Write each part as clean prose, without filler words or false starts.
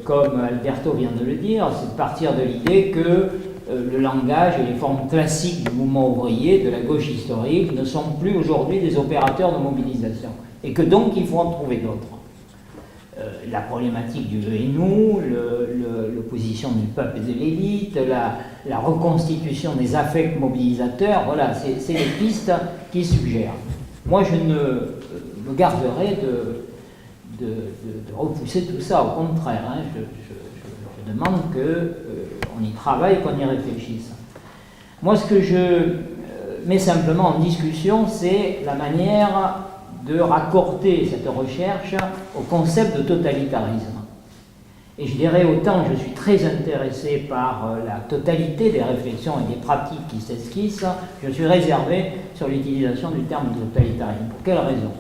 comme Alberto vient de le dire, c'est de partir de l'idée que le langage et les formes classiques du mouvement ouvrier, de la gauche historique, ne sont plus aujourd'hui des opérateurs de mobilisation, et que donc il faut en trouver d'autres. La problématique du eux et nous, l'opposition du peuple et de l'élite, la reconstitution des affects mobilisateurs, voilà, c'est les pistes qui suggèrent. Moi, je me garderai de repousser tout ça, au contraire, hein, je demande qu'on y travaille, qu'on y réfléchisse. Moi, ce que je mets simplement en discussion, c'est la manière de raccorder cette recherche au concept de totalitarisme. Et je dirais autant je suis très intéressé par la totalité des réflexions et des pratiques qui s'esquissent, je suis réservé sur l'utilisation du terme de totalitarisme. Pour quelle raison?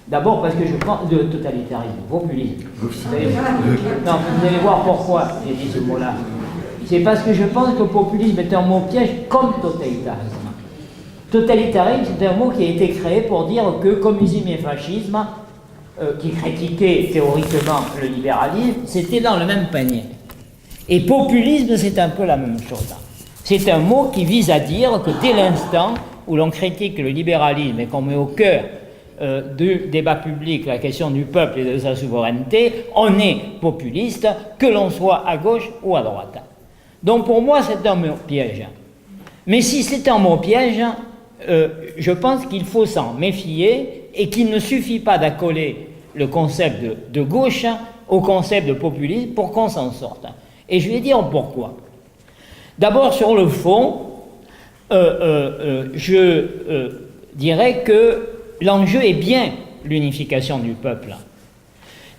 D'abord parce que je pense de totalitarisme, populisme. Non, vous allez voir pourquoi j'ai dit ce mot-là. C'est parce que je pense que populisme est un mot piège comme totalitarisme. Totalitarisme, c'est un mot qui a été créé pour dire que communisme et fascisme, qui critiquaient théoriquement le libéralisme, c'était dans le même panier. Et populisme, c'est un peu la même chose. C'est un mot qui vise à dire que dès l'instant où l'on critique le libéralisme et qu'on met au cœur du débat public la question du peuple et de sa souveraineté, on est populiste, que l'on soit à gauche ou à droite. Donc pour moi, c'est un mot piège. Mais si c'est un mot piège, je pense qu'il faut s'en méfier et qu'il ne suffit pas d'accoler le concept de gauche au concept de populisme pour qu'on s'en sorte. Et je vais dire pourquoi. D'abord, sur le fond, je dirais que l'enjeu est bien l'unification du peuple.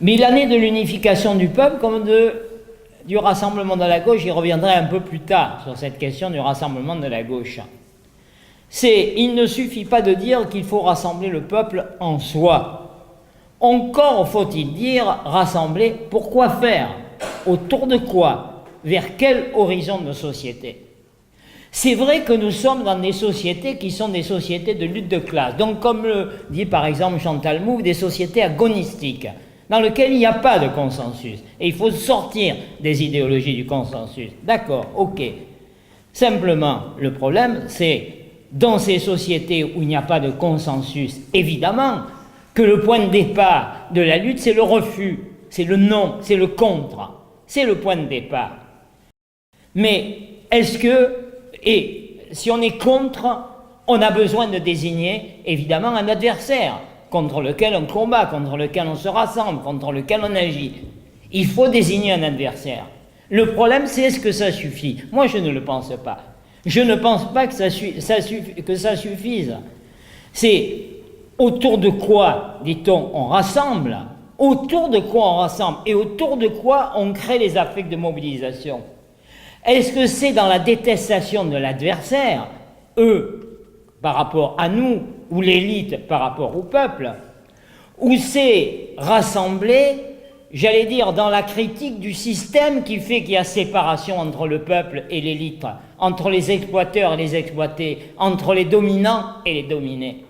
Mais l'année de l'unification du peuple, comme du rassemblement de la gauche, j'y reviendrai un peu plus tard sur cette question du rassemblement de la gauche. Il ne suffit pas de dire qu'il faut rassembler le peuple en soi. Encore faut-il dire rassembler pour quoi faire, autour de quoi, vers quel horizon de société. C'est vrai que nous sommes dans des sociétés qui sont des sociétés de lutte de classe, donc comme le dit par exemple Chantal Mouffe, des sociétés agonistiques, dans lesquelles il n'y a pas de consensus, et il faut sortir des idéologies du consensus. D'accord, ok. Simplement, le problème, c'est dans ces sociétés où il n'y a pas de consensus, évidemment, que le point de départ de la lutte, c'est le refus, c'est le non, c'est le contre. C'est le point de départ. Mais est-ce que, et si on est contre, on a besoin de désigner, évidemment, un adversaire contre lequel on combat, contre lequel on se rassemble, contre lequel on agit. Il faut désigner un adversaire. Le problème, c'est est-ce que ça suffit? Moi, je ne le pense pas. Je ne pense pas que ça suffise. C'est autour de quoi, dit-on, on rassemble, autour de quoi on rassemble et autour de quoi on crée les affects de mobilisation. Est-ce que c'est dans la détestation de l'adversaire, eux, par rapport à nous, ou l'élite par rapport au peuple, ou c'est rassembler, j'allais dire, dans la critique du système qui fait qu'il y a séparation entre le peuple et l'élite, entre les exploiteurs et les exploités, entre les dominants et les dominés.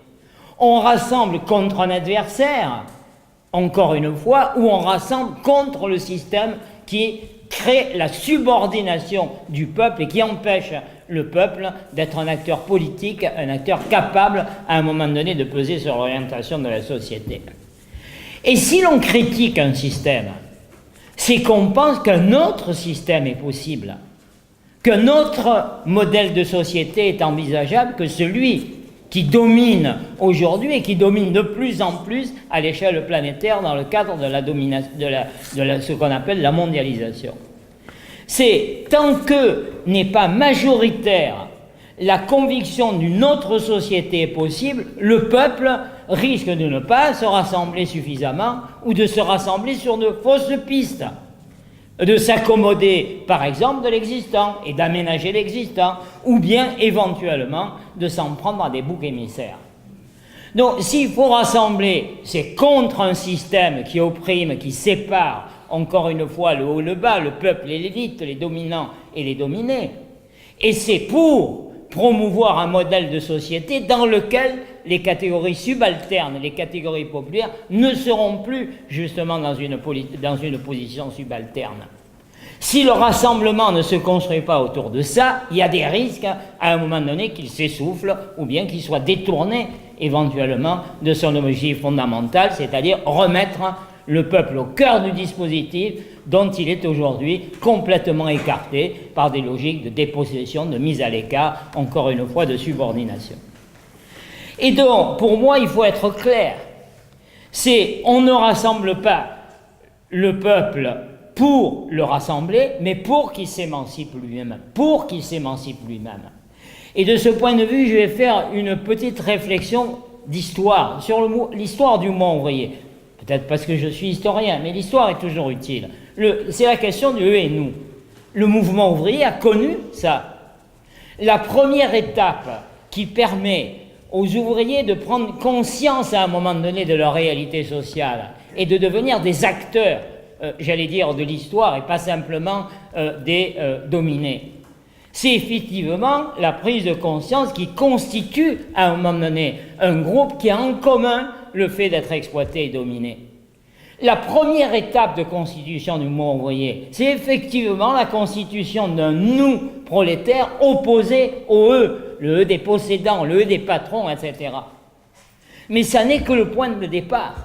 On rassemble contre un adversaire, encore une fois, ou on rassemble contre le système qui crée la subordination du peuple et qui empêche le peuple d'être un acteur politique, un acteur capable, à un moment donné, de peser sur l'orientation de la société. Et si l'on critique un système, c'est qu'on pense qu'un autre système est possible, qu'un autre modèle de société est envisageable que celui qui domine aujourd'hui et qui domine de plus en plus à l'échelle planétaire dans le cadre de la domination, ce qu'on appelle la mondialisation. C'est tant que n'est pas majoritaire la conviction d'une autre société possible, le peuple risque de ne pas se rassembler suffisamment ou de se rassembler sur de fausses pistes, de s'accommoder par exemple de l'existant et d'aménager l'existant, ou bien éventuellement de s'en prendre à des boucs émissaires. Donc s'il faut rassembler, c'est contre un système qui opprime, qui sépare encore une fois le haut et le bas, le peuple et l'élite, les dominants et les dominés, et c'est pour promouvoir un modèle de société dans lequel les catégories subalternes, les catégories populaires, ne seront plus justement dans une position subalterne. Si le rassemblement ne se construit pas autour de ça, il y a des risques à un moment donné qu'il s'essouffle ou bien qu'il soit détourné éventuellement de son objectif fondamental, c'est-à-dire remettre le peuple au cœur du dispositif dont il est aujourd'hui complètement écarté par des logiques de dépossession, de mise à l'écart, encore une fois de subordination. Et donc, pour moi, il faut être clair, on ne rassemble pas le peuple pour le rassembler, mais pour qu'il s'émancipe lui-même, Et de ce point de vue, je vais faire une petite réflexion d'histoire, sur l'histoire du mouvement ouvrier. Peut-être parce que je suis historien, mais l'histoire est toujours utile. C'est la question du eux et nous. Le mouvement ouvrier a connu ça. La première étape qui permet aux ouvriers de prendre conscience à un moment donné de leur réalité sociale et de devenir des acteurs, j'allais dire, de l'histoire et pas simplement des dominés. C'est effectivement la prise de conscience qui constitue à un moment donné un groupe qui a en commun le fait d'être exploité et dominé. La première étape de constitution du mouvement ouvrier, c'est effectivement la constitution d'un nous prolétaire opposé au eux, le eux des possédants, le eux des patrons, etc. Mais ça n'est que le point de départ.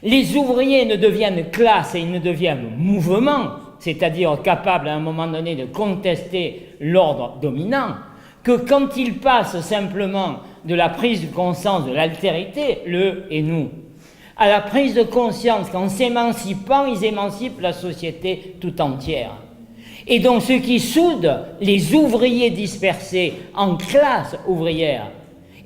Les ouvriers ne deviennent classe et ils ne deviennent mouvement, c'est-à-dire capables à un moment donné de contester l'ordre dominant, que quand ils passent simplement de la prise de conscience de l'altérité, le et nous, à la prise de conscience qu'en s'émancipant, ils émancipent la société tout entière. Et donc ce qui soude les ouvriers dispersés en classe ouvrière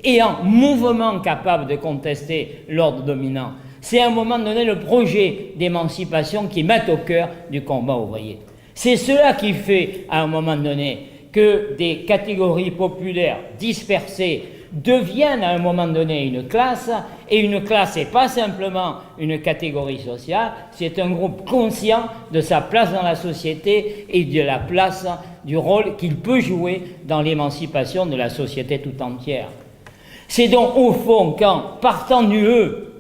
et en mouvement capable de contester l'ordre dominant, c'est à un moment donné le projet d'émancipation qui met au cœur du combat ouvrier. C'est cela qui fait à un moment donné que des catégories populaires dispersées deviennent à un moment donné une classe, et une classe n'est pas simplement une catégorie sociale, c'est un groupe conscient de sa place dans la société et de la place, du rôle qu'il peut jouer dans l'émancipation de la société tout entière. C'est donc au fond quand, partant du eux,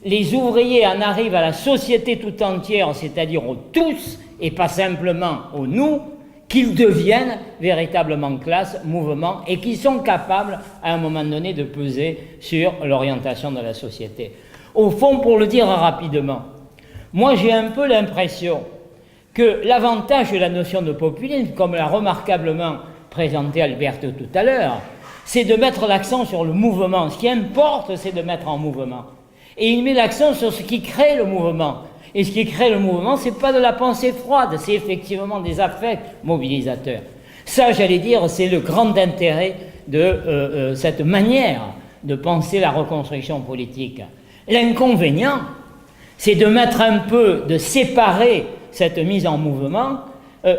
les ouvriers en arrivent à la société tout entière, c'est-à-dire aux tous, et pas simplement aux nous, qu'ils deviennent véritablement classe, mouvement, et qu'ils sont capables, à un moment donné, de peser sur l'orientation de la société. Au fond, pour le dire rapidement, moi j'ai un peu l'impression que l'avantage de la notion de populisme, comme l'a remarquablement présenté Albert tout à l'heure, c'est de mettre l'accent sur le mouvement. Ce qui importe, c'est de mettre en mouvement. Et il met l'accent sur ce qui crée le mouvement. Et ce qui crée le mouvement, ce n'est pas de la pensée froide, c'est effectivement des affects mobilisateurs. Ça, j'allais dire, c'est le grand intérêt de cette manière de penser la reconstruction politique. L'inconvénient, c'est de mettre un peu, de séparer cette mise en mouvement,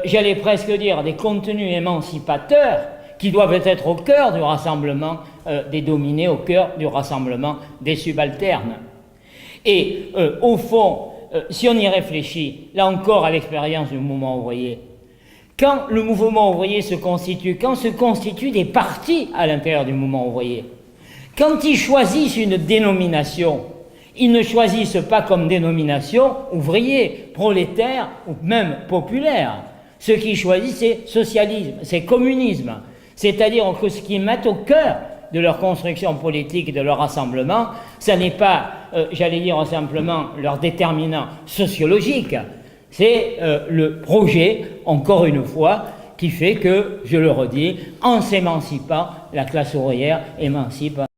j'allais presque dire, des contenus émancipateurs qui doivent être au cœur du rassemblement des dominés, au cœur du rassemblement des subalternes. Et au fond, si on y réfléchit, là encore à l'expérience du mouvement ouvrier, quand le mouvement ouvrier se constitue, quand se constituent des partis à l'intérieur du mouvement ouvrier, quand ils choisissent une dénomination, ils ne choisissent pas comme dénomination ouvrier, prolétaire ou même populaire. Ce qu'ils choisissent, c'est socialisme, c'est communisme. C'est-à-dire que ce qu'ils mettent au cœur de leur construction politique et de leur rassemblement, ça n'est pas, j'allais dire simplement, leur déterminant sociologique, c'est le projet, encore une fois, qui fait que, je le redis, en s'émancipant, la classe ouvrière émancipe